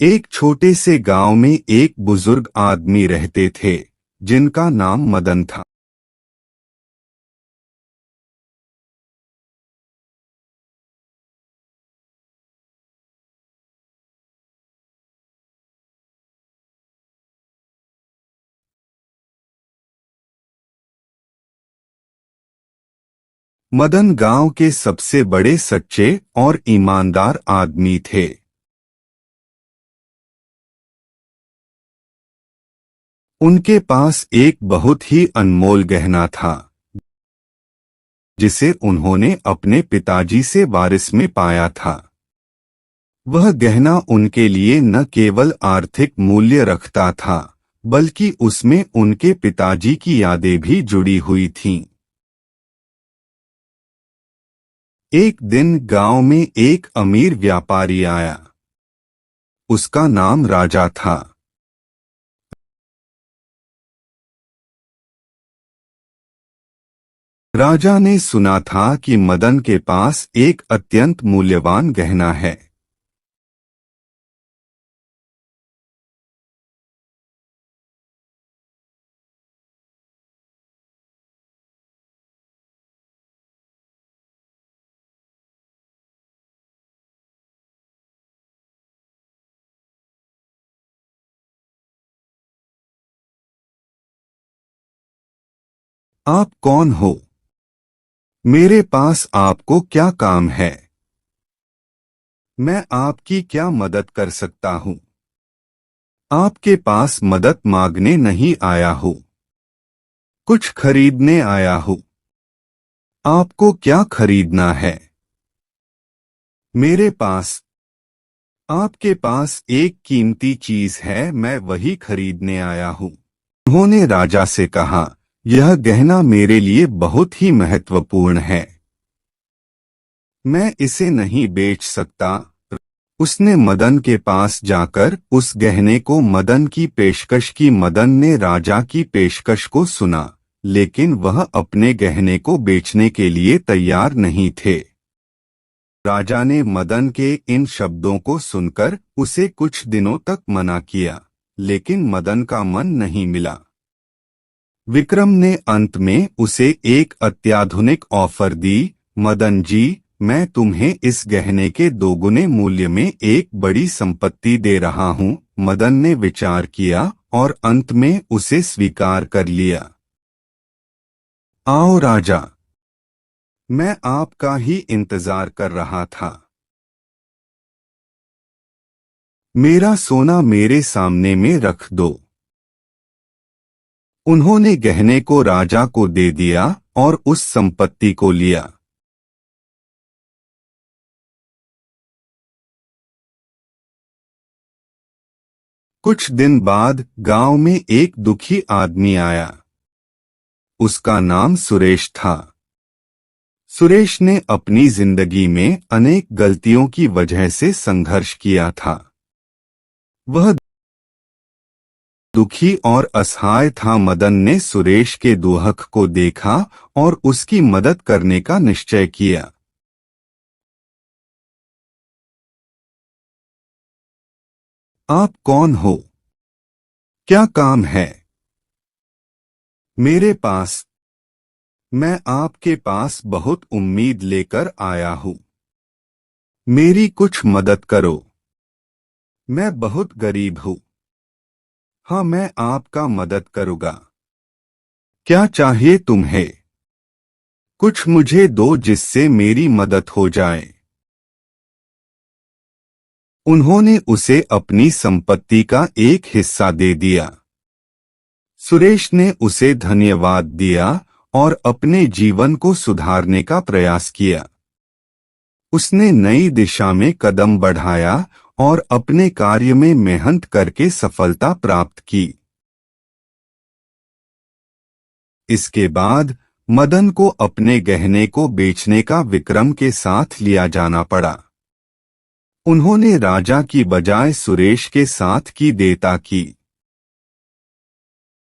एक छोटे से गांव में एक बुजुर्ग आदमी रहते थे जिनका नाम मदन था। मदन गांव के सबसे बड़े सच्चे और ईमानदार आदमी थे। उनके पास एक बहुत ही अनमोल गहना था जिसे उन्होंने अपने पिताजी से वारिस में पाया था। वह गहना उनके लिए न केवल आर्थिक मूल्य रखता था बल्कि उसमें उनके पिताजी की यादें भी जुड़ी हुई थीं। एक दिन गांव में एक अमीर व्यापारी आया। उसका नाम राजा था। राजा ने सुना था कि मदन के पास एक अत्यंत मूल्यवान गहना है। आप कौन हो? मेरे पास आपको क्या काम है? मैं आपकी क्या मदद कर सकता हूँ? आपके पास मदद मांगने नहीं आया हूँ, कुछ खरीदने आया हूँ। आपको क्या खरीदना है? मेरे पास आपके पास एक कीमती चीज है, मैं वही खरीदने आया हूँ। उन्होंने राजा से कहा, यह गहना मेरे लिए बहुत ही महत्वपूर्ण है, मैं इसे नहीं बेच सकता। उसने मदन के पास जाकर उस गहने को मदन की पेशकश की। मदन ने राजा की पेशकश को सुना, लेकिन वह अपने गहने को बेचने के लिए तैयार नहीं थे। राजा ने मदन के इन शब्दों को सुनकर उसे कुछ दिनों तक मना किया, लेकिन मदन का मन नहीं मिला। विक्रम ने अंत में उसे एक अत्याधुनिक ऑफर दी। मदन जी, मैं तुम्हें इस गहने के दोगुने मूल्य में एक बड़ी संपत्ति दे रहा हूँ। मदन ने विचार किया और अंत में उसे स्वीकार कर लिया। आओ राजा, मैं आपका ही इंतजार कर रहा था। मेरा सोना मेरे सामने में रख दो। उन्होंने गहने को राजा को दे दिया और उस संपत्ति को लिया। कुछ दिन बाद गांव में एक दुखी आदमी आया। उसका नाम सुरेश था। सुरेश ने अपनी जिंदगी में अनेक गलतियों की वजह से संघर्ष किया था। वह दुखी और असहाय था। मदन ने सुरेश के दुख को देखा और उसकी मदद करने का निश्चय किया। आप कौन हो? क्या काम है? मेरे पास मैं आपके पास बहुत उम्मीद लेकर आया हूँ। मेरी कुछ मदद करो। मैं बहुत गरीब हूँ। हाँ, मैं आपका मदद करूँगा। क्या चाहिए तुम्हें? कुछ मुझे दो जिससे मेरी मदद हो जाए। उन्होंने उसे अपनी संपत्ति का एक हिस्सा दे दिया। सुरेश ने उसे धन्यवाद दिया और अपने जीवन को सुधारने का प्रयास किया। उसने नई दिशा में कदम बढ़ाया और अपने कार्य में मेहनत करके सफलता प्राप्त की। इसके बाद मदन को अपने गहने को बेचने का विक्रम के साथ लिया जाना पड़ा। उन्होंने राजा की बजाय सुरेश के साथ की देता की।